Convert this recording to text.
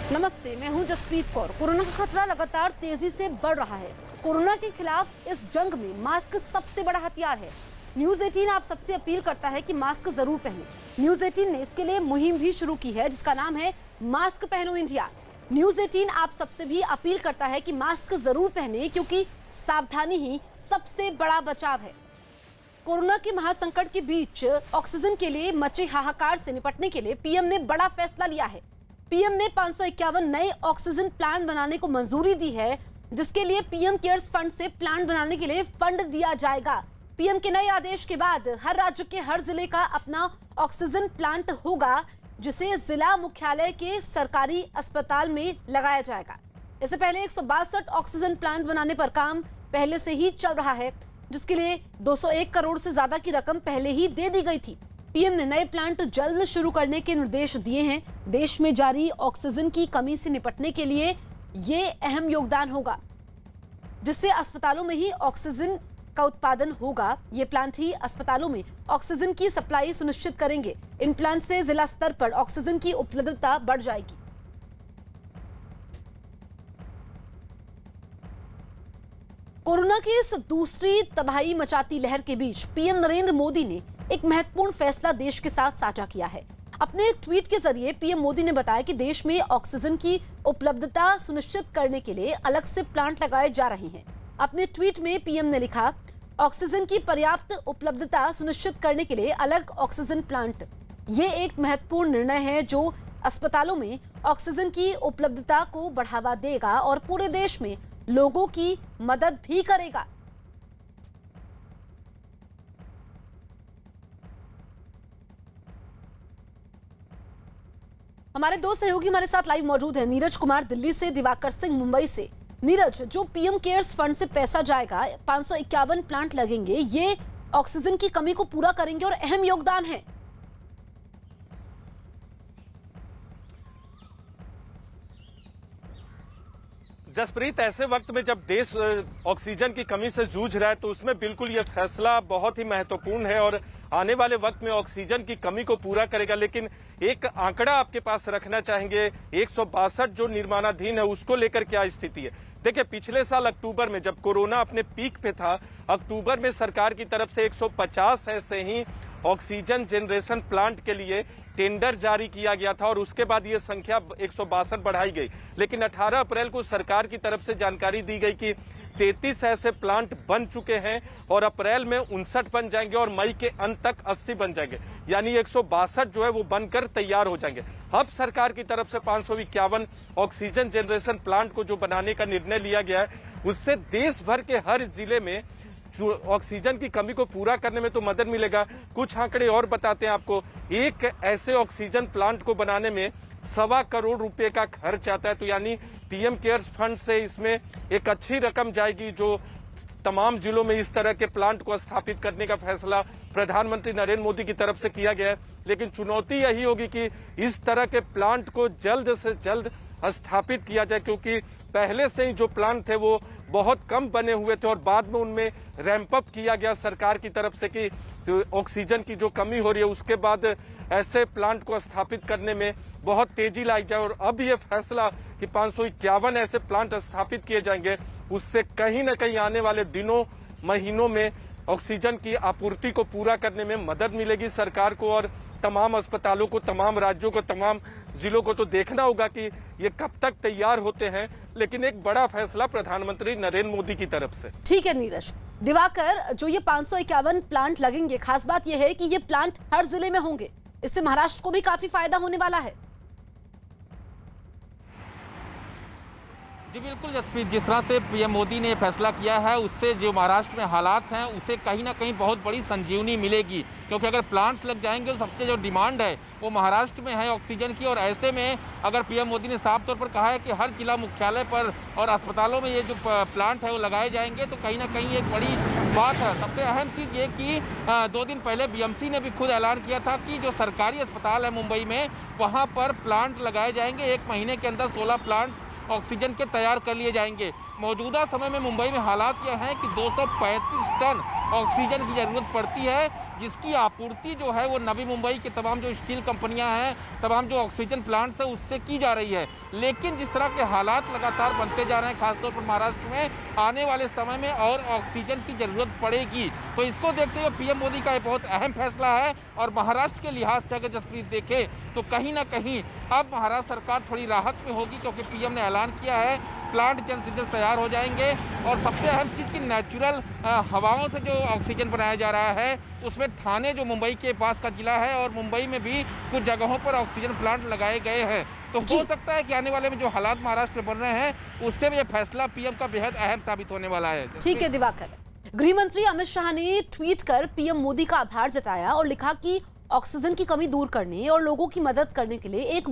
नमस्ते, मैं हूं जसप्रीत कौर। कोरोना का खतरा लगातार तेजी से बढ़ रहा है। कोरोना के खिलाफ इस जंग में मास्क सबसे बड़ा हथियार है। न्यूज 18 आप सबसे अपील करता है कि मास्क जरूर पहनें। न्यूज 18 ने इसके लिए मुहिम भी शुरू की है जिसका नाम है मास्क पहनो इंडिया। न्यूज 18 आप सबसे भी अपील करता है कि मास्क जरूर पहने, क्योंकि सावधानी ही सबसे बड़ा बचाव है। कोरोना के महासंकट के बीच ऑक्सीजन के लिए मचे हाहाकार से निपटने के लिए पीएम ने बड़ा फैसला लिया है। पीएम ने 551 नए ऑक्सीजन प्लांट बनाने को मंजूरी दी है, जिसके लिए पीएम केयर्स फंड से प्लांट बनाने के लिए फंड दिया जाएगा। पीएम के नए आदेश के बाद हर राज्य के हर जिले का अपना ऑक्सीजन प्लांट होगा, जिसे जिला मुख्यालय के सरकारी अस्पताल में लगाया जाएगा। इससे पहले 162 ऑक्सीजन प्लांट बनाने पर काम पहले से ही चल रहा है, जिसके लिए 201 करोड़ से ज्यादा की रकम पहले ही दे दी गई थी। पीएम ने नए प्लांट जल्द शुरू करने के निर्देश दिए हैं। देश में जारी ऑक्सीजन की कमी से निपटने के लिए ये अहम योगदान होगा, जिससे अस्पतालों में ही ऑक्सीजन का उत्पादन होगा। ये प्लांट ही अस्पतालों में ऑक्सीजन की सप्लाई सुनिश्चित करेंगे। इन प्लांट से जिला स्तर पर ऑक्सीजन की उपलब्धता बढ़ जाएगी। कोरोना की इस दूसरी तबाही मचाती लहर के बीच पीएम नरेंद्र मोदी ने एक महत्वपूर्ण फैसला देश के साथ साझा किया है। अपने ट्वीट के जरिए पीएम मोदी ने बताया कि देश में ऑक्सीजन की उपलब्धता सुनिश्चित करने के लिए अलग से प्लांट लगाए जा रहे हैं। अपने ट्वीट में पीएम ने लिखा, ऑक्सीजन की पर्याप्त उपलब्धता सुनिश्चित करने के लिए अलग ऑक्सीजन प्लांट। ये एक महत्वपूर्ण निर्णय है जो अस्पतालों में ऑक्सीजन की उपलब्धता को बढ़ावा देगा और पूरे देश में लोगों की मदद भी करेगा। हमारे दो सहयोगी हमारे साथ लाइव मौजूद हैं। नीरज कुमार दिल्ली से, दिवाकर सिंह मुंबई से। नीरज, जो पीएम केयर्स फंड से पैसा जाएगा, 551 प्लांट लगेंगे, ये ऑक्सीजन की कमी को पूरा करेंगे और अहम योगदान है। जसप्रीत, ऐसे वक्त में जब देश ऑक्सीजन की कमी से जूझ रहा है तो उसमें बिल्कुल ये फैसला बहुत ही महत्वपूर्ण है और आने वाले वक्त में ऑक्सीजन की कमी को पूरा करेगा। लेकिन एक आंकड़ा आपके पास रखना चाहेंगे, 162 जो निर्माणाधीन है उसको लेकर क्या स्थिति है। देखिए, पिछले साल अक्टूबर में जब कोरोना अपने पीक पे था, अक्टूबर में सरकार की तरफ से 150 ऐसे ही ऑक्सीजन जनरेशन प्लांट के लिए टेंडर जारी किया गया था और उसके बाद ये संख्या 162 बढ़ाई गई। लेकिन 18 अप्रैल को सरकार की तरफ से जानकारी दी गई कि 33 ऐसे प्लांट बन चुके हैं और अप्रैल में 59 बन जाएंगे और मई के अंत तक 80 बन जाएंगे, यानी 162 जो है वो बनकर तैयार हो जाएंगे। अब सरकार की तरफ से 551 ऑक्सीजन जनरेशन प्लांट को जो बनाने का निर्णय लिया गया है, उससे देश भर के हर जिले में ऑक्सीजन की कमी को पूरा करने में तो मदद मिलेगा। कुछ आंकड़े और बताते हैं आपको। एक ऐसे ऑक्सीजन प्लांट को बनाने में 1.25 करोड़ रुपए का खर्च आता है, तो यानी पीएम केयर्स फंड से इसमें एक अच्छी रकम जाएगी, जो तमाम जिलों में इस तरह के प्लांट को स्थापित करने का फैसला प्रधानमंत्री नरेंद्र मोदी की तरफ से किया गया है। लेकिन चुनौती यही होगी कि इस तरह के प्लांट को जल्द से जल्द स्थापित किया जाए, क्योंकि पहले से ही जो प्लांट थे वो बहुत कम बने हुए थे और बाद में उनमें रैंप अप किया गया सरकार की तरफ से कि ऑक्सीजन की जो कमी हो रही है उसके बाद ऐसे प्लांट को स्थापित करने में बहुत तेजी लाई जाए। और अब ये फैसला कि 551 ऐसे प्लांट स्थापित किए जाएंगे, उससे कहीं न कहीं आने वाले दिनों महीनों में ऑक्सीजन की आपूर्ति को पूरा करने में मदद मिलेगी सरकार को। और तमाम अस्पतालों को, तमाम राज्यों को, तमाम जिलों को तो देखना होगा कि ये कब तक तैयार होते हैं। लेकिन एक बड़ा फैसला प्रधानमंत्री नरेंद्र मोदी की तरफ से। ठीक है नीरज। दिवाकर, जो ये 551 प्लांट लगेंगे, खास बात यह है कि ये प्लांट हर जिले में होंगे। इससे महाराष्ट्र को भी काफी फायदा होने वाला है। जी बिल्कुल जसप्रीत, जिस तरह से पीएम मोदी ने फैसला किया है उससे जो महाराष्ट्र में हालात हैं उसे कहीं ना कहीं बहुत बड़ी संजीवनी मिलेगी, क्योंकि अगर प्लांट्स लग जाएंगे तो सबसे जो डिमांड है वो महाराष्ट्र में है ऑक्सीजन की। और ऐसे में अगर पीएम मोदी ने साफ तौर पर कहा है कि हर जिला मुख्यालय पर और अस्पतालों में ये जो प्लांट है वो लगाए जाएंगे, तो कहीं ना कहीं एक बड़ी बात है। सबसे अहम चीज़ ये कि 2 दिन पहले बीएमसी ने भी खुद ऐलान किया था कि जो सरकारी अस्पताल है मुंबई में, वहाँ पर प्लांट लगाए जाएंगे। 1 महीने के अंदर 16 प्लांट्स ऑक्सीजन के तैयार कर लिए जाएंगे। मौजूदा समय में मुंबई में हालात यह हैं कि 235 टन ऑक्सीजन की ज़रूरत पड़ती है, जिसकी आपूर्ति जो है वो नवी मुंबई के तमाम जो स्टील कंपनियां हैं, तमाम जो ऑक्सीजन प्लांट्स हैं उससे की जा रही है। लेकिन जिस तरह के हालात लगातार बनते जा रहे हैं, खासतौर पर महाराष्ट्र में, आने वाले समय में और ऑक्सीजन की ज़रूरत पड़ेगी। तो इसको देखते हुए पीएम मोदी का ये बहुत अहम फैसला है। और महाराष्ट्र के लिहाज से अगर जसप्रीत देखें तो कहीं ना कहीं अब महाराष्ट्र सरकार थोड़ी राहत में होगी, क्योंकि पीएम ने ऐलान किया है प्लांट जल्द से जल्द तैयार हो जाएंगे। और सबसे अहम चीज़ की नेचुरल हवाओं से जो ऑक्सीजन बनाया जा रहा है, उसमें ठाणे जो मुंबई के पास का जिला है और मुंबई में भी कुछ जगहों पर ऑक्सीजन प्लांट लगाए गए हैं। तो हो सकता है कि आने वाले में जो हालात महाराष्ट्र में बन रहे हैं, उससे भी ये फैसला पीएम का बेहद अहम साबित होने वाला है। ठीक है दिवाकर। गृह मंत्री अमित शाह ने ट्वीट कर पीएम मोदी का आभार जताया और लिखा कि ऑक्सीजन की कमी दूर करने और लोगों की मदद करने के लिए एक